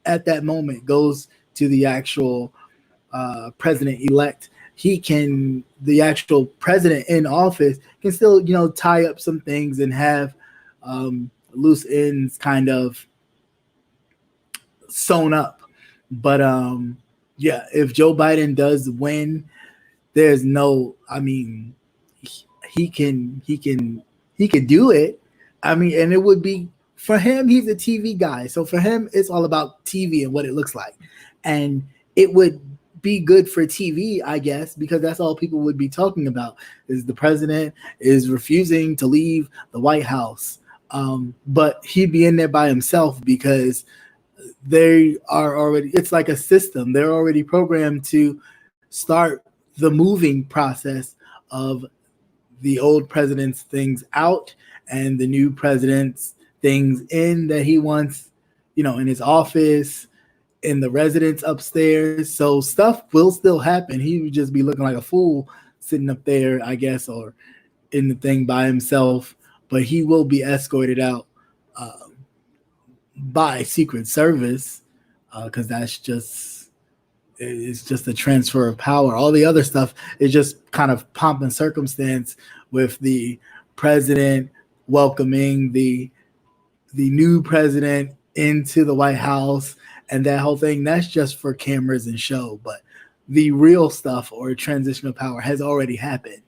Speaker 1: at that moment goes to the actual president elect. The actual president in office can still, tie up some things and have loose ends kind of sewn up. But if Joe Biden does win, there's no, I mean, he can do it. I mean, and it would be, for him, he's a TV guy. So for him, it's all about TV and what it looks like. And it would be good for TV, I guess, because that's all people would be talking about, is the president is refusing to leave the White House. But he'd be in there by himself because they are already, it's like a system. They're already programmed to start the moving process of the old president's things out and the new president's things in that he wants, in his office, in the residence upstairs. So stuff will still happen. He would just be looking like a fool sitting up there, I guess, or in the thing by himself. But he will be escorted out by Secret Service, because that's just, it's just a transfer of power. All the other stuff is just kind of pomp and circumstance with the president welcoming the new president into the White House and that whole thing. That's just for cameras and show. But the real stuff, or transition of power, has already happened.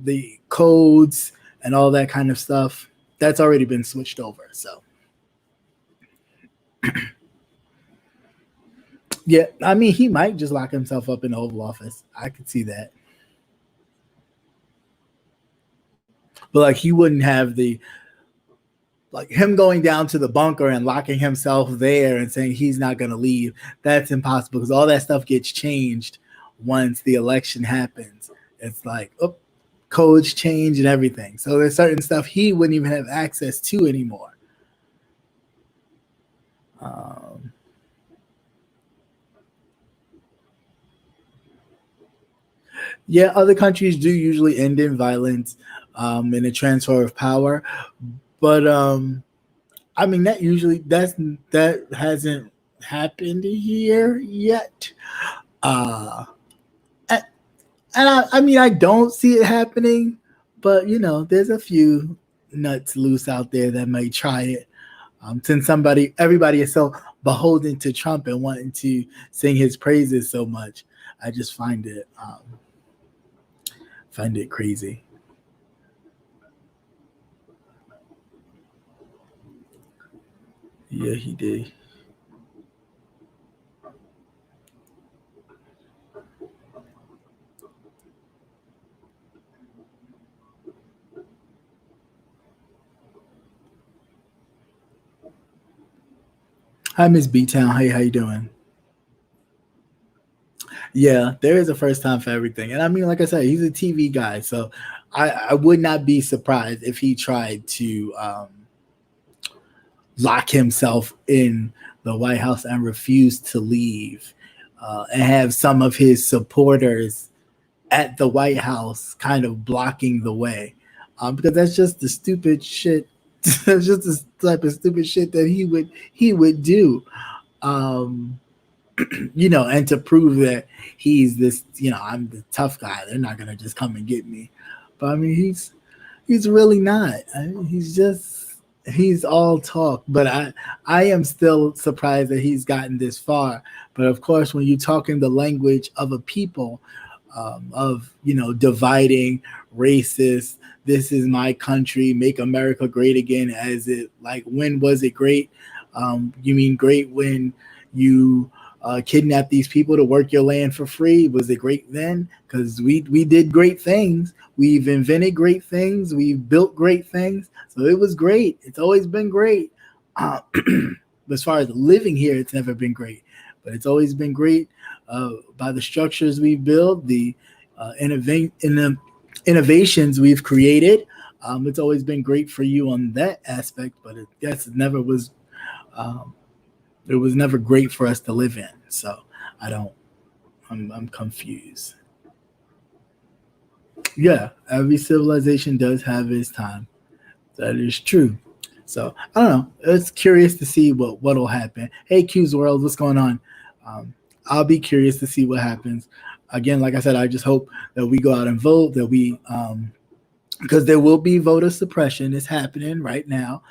Speaker 1: The codes and all that kind of stuff, that's already been switched over. So yeah, I mean, he might just lock himself up in the Oval Office. I could see that. But like, he wouldn't have like him going down to the bunker and locking himself there and saying he's not going to leave. That's impossible, because all that stuff gets changed once the election happens. It's like, oh, codes change and everything. So there's certain stuff he wouldn't even have access to anymore. Yeah, other countries do usually end in violence and a transfer of power, but I mean that hasn't happened here yet. Uh, and I mean I don't see it happening, but there's a few nuts loose out there that might try it. Since everybody is so beholden to Trump and wanting to sing his praises so much, I just find it crazy. Yeah, he did. Hi, Miss B Town. Hey, how you doing? Yeah, there is a first time for everything, and I mean, like I said, he's a TV guy, so I would not be surprised if he tried to lock himself in the White House and refuse to leave, and have some of his supporters at the White House kind of blocking the way, because that's just the stupid shit. That's just the type of stupid shit that he would do. Um, and to prove that he's this, I'm the tough guy. They're not gonna just come and get me. But I mean, he's really not. I mean, he's all talk. But I am still surprised that he's gotten this far. But of course, when you're talking the language of a people, of dividing, racist. This is my country. Make America great again. As it like, when was it great? You mean great when you kidnapped these people to work your land for free? Was it great then? Because we did great things. We've invented great things. We've built great things. So it was great. It's always been great. As far as living here, it's never been great, but it's always been great by the structures we build, the innovations we've created. It's always been great for you on that aspect, but it was never great for us to live in. So I don't. I'm confused. Yeah, every civilization does have its time. That is true. So I don't know. It's curious to see what'll happen. Hey, Q's World, what's going on? I'll be curious to see what happens. Again, like I said, I just hope that we go out and vote. That we, because there will be voter suppression. It's happening right now.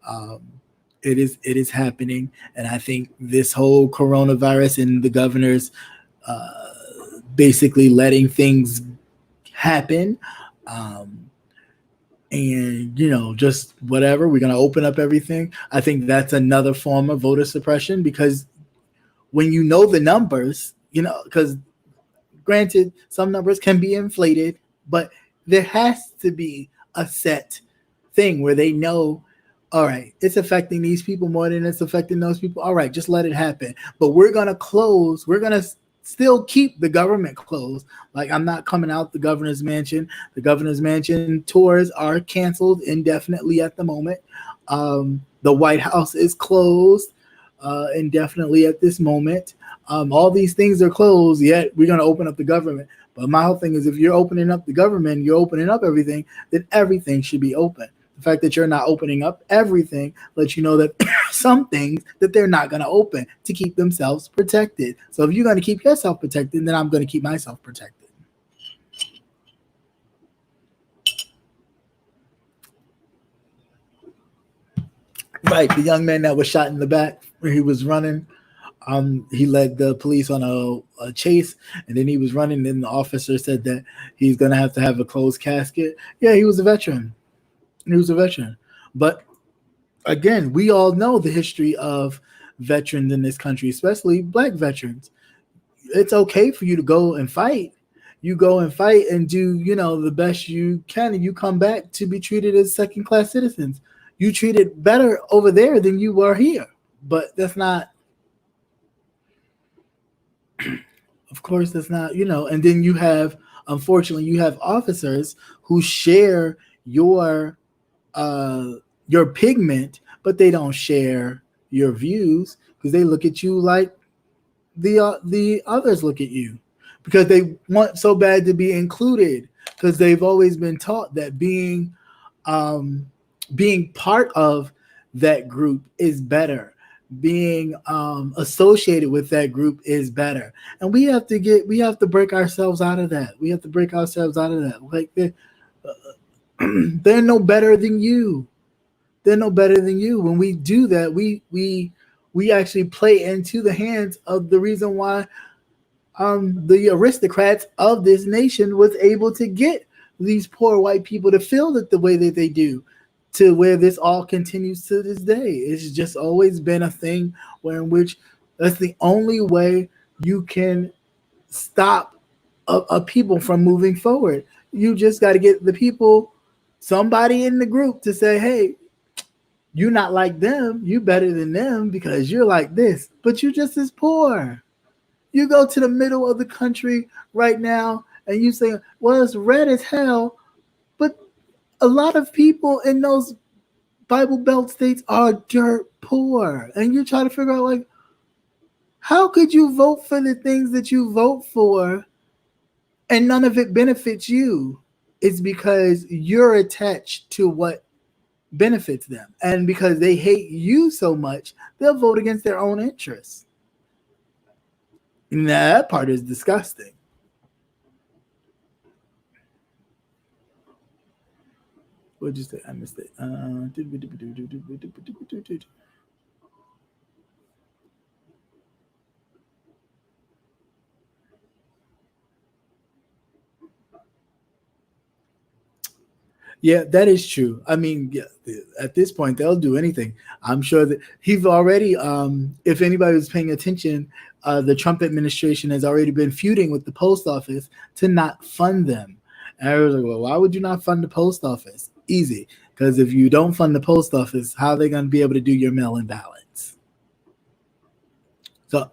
Speaker 1: Um, it is happening, and I think this whole coronavirus and the governors basically letting things happen. And just whatever, we're going to open up everything. I think that's another form of voter suppression, because when you know the numbers, because granted, some numbers can be inflated, but there has to be a set thing where they know, all right, it's affecting these people more than it's affecting those people. All right, just let it happen. But we're going to close. We're going to still keep the government closed. Like, I'm not coming out the governor's mansion. The governor's mansion tours are canceled indefinitely at the moment. The White House is closed indefinitely at this moment. All these things are closed, yet we're going to open up the government. But my whole thing is, if you're opening up the government, you're opening up everything, then everything should be open. The fact that you're not opening up everything lets you know that some things that they're not going to open to keep themselves protected. So if you're going to keep yourself protected, then I'm going to keep myself protected. Right, the young man that was shot in the back where he was running. He led the police on a chase, and then he was running. And the officer said that he's going to have a closed casket. Yeah, he was a veteran. He was a veteran. But again, we all know the history of veterans in this country, especially black veterans. It's okay for you to go and fight. You go and fight and do, the best you can, and you come back to be treated as second-class citizens. You treated better over there than you were here. But that's not. course, that's not, and then unfortunately, you have officers who share uh, your pigment, but they don't share your views because they look at you like the others look at you, because they want so bad to be included, because they've always been taught that um, being part of that group is better. Being associated with that group is better, and we have to break ourselves out of that. We have to break ourselves out of that. Like they're no better than you. They're no better than you. When we do that, we actually play into the hands of the reason why the aristocrats of this nation was able to get these poor white people to feel it the way that they do, to where this all continues to this day. It's just always been a thing in which that's the only way you can stop a people from moving forward. You just got to get the people, somebody in the group, to say, hey, you're not like them, you better than them because you're like this, but you're just as poor. You go to the middle of the country right now and you say, well, it's red as hell, but a lot of people in those Bible Belt states are dirt poor. And you try to figure out, like, how could you vote for the things that you vote for and none of it benefits you? It's because you're attached to what benefits them. And because they hate you so much, they'll vote against their own interests. And that part is disgusting. What'd you say? I missed it. Yeah, that is true. I mean, yeah, at this point, they'll do anything. I'm sure that he's already, if anybody was paying attention, the Trump administration has already been feuding with the post office to not fund them. And I was like, well, why would you not fund the post office? Easy. Because if you don't fund the post office, how are they going to be able to do your mail-in ballots? So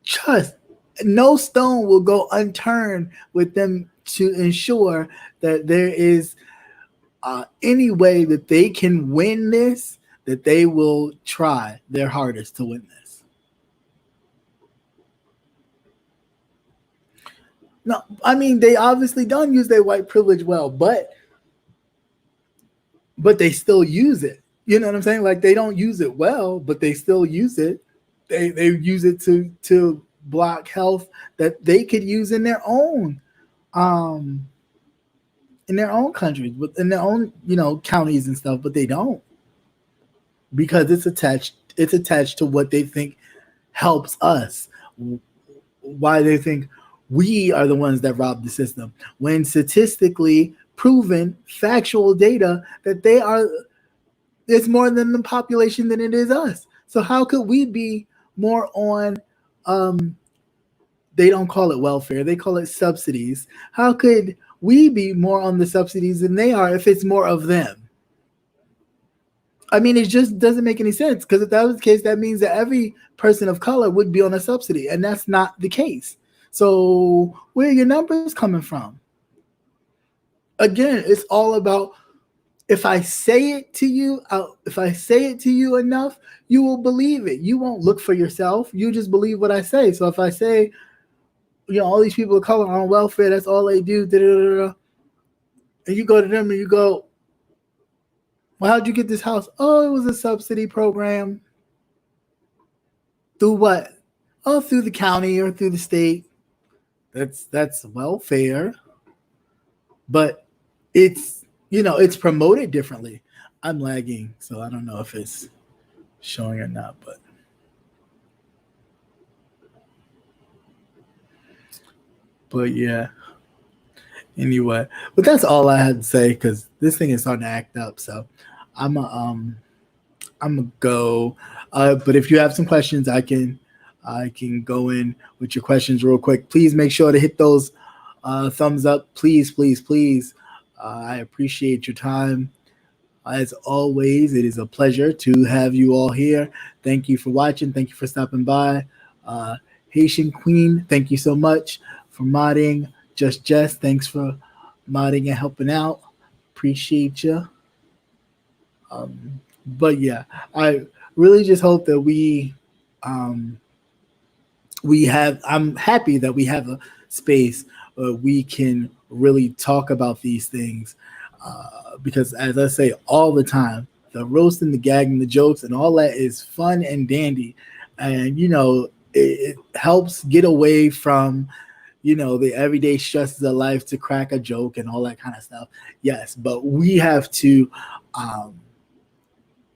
Speaker 1: just no stone will go unturned with them to ensure that there is any way that they can win this, that they will try their hardest to win this. No, I mean, they obviously don't use their white privilege well, but they still use it. You know what I'm saying? Like, they don't use it well, but they still use it. They use it to block health that they could use in their own countries, in their own, counties and stuff, but they don't, because it's attached to what they think helps us, why they think we are the ones that rob the system, when statistically proven factual data that it's more than the population than it is us. So how could we be more on they don't call it welfare, they call it subsidies. How could we be more on the subsidies than they are if it's more of them? I mean, it just doesn't make any sense, because if that was the case, that means that every person of color would be on a subsidy, and that's not the case. So where are your numbers coming from? Again, it's all about, if I say it to you enough, you will believe it. You won't look for yourself. You just believe what I say. So if I say, all these people of color on welfare, that's all they do, and you go to them and you go, well, how'd you get this house? Oh, it was a subsidy program. Through what? Oh, through the county or through the state. That's welfare. But it's promoted differently. I'm lagging, so I don't know if it's showing or not, but yeah. Anyway, but that's all I had to say, because this thing is starting to act up. So I'm gonna go. But if you have some questions, I can go in with your questions real quick. Please make sure to hit those thumbs up. Please, please, please. I appreciate your time. As always, it is a pleasure to have you all here. Thank you for watching. Thank you for stopping by. Haitian Queen, thank you so much for modding. Just Jess, thanks for modding and helping out. Appreciate you. But yeah, I really just hope that um, we have. I'm happy that we have a space where we can really talk about these things because, as I say all the time, the roast and the gag and the jokes and all that is fun and dandy, and it helps get away from the everyday stresses of life to crack a joke and all that kind of stuff. Yes, but we have to um,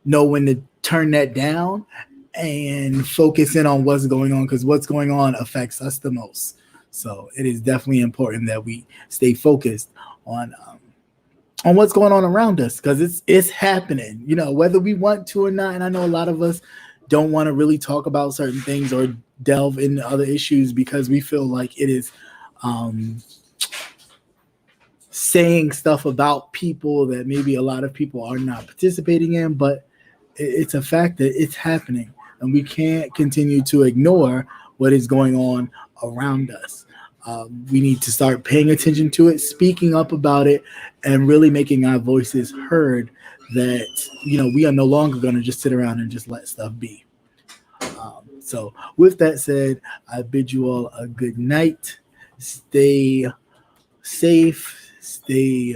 Speaker 1: know when to turn that down and focus in on what's going on, because what's going on affects us the most. So it is definitely important that we stay focused on what's going on around us, because it's happening, whether we want to or not. And I know a lot of us don't want to really talk about certain things or delve into other issues because we feel like it is saying stuff about people that maybe a lot of people are not participating in, but it's a fact that it's happening, and we can't continue to ignore what is going on around us. We need to start paying attention to it, speaking up about it, and really making our voices heard. That we are no longer going to just sit around and just let stuff be. So, with that said, I bid you all a good night. Stay safe, stay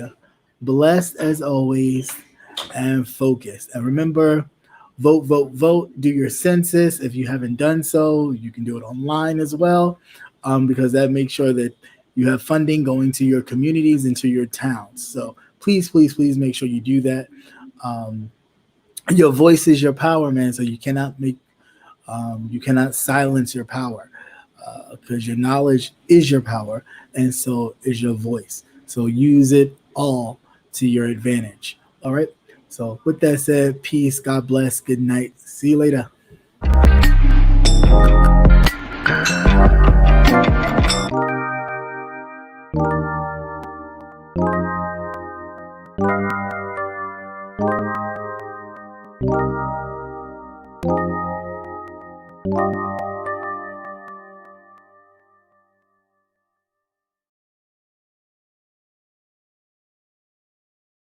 Speaker 1: blessed as always, and focused. And remember, vote, vote, vote. Do your census. If you haven't done so, you can do it online as well, because that makes sure that you have funding going to your communities and to your towns. So please, please, please make sure you do that. Your voice is your power, man. So you cannot silence your power, because your knowledge is your power, and so is your voice. So use it all to your advantage. All right. So with that said, peace, God bless, good night. See you later.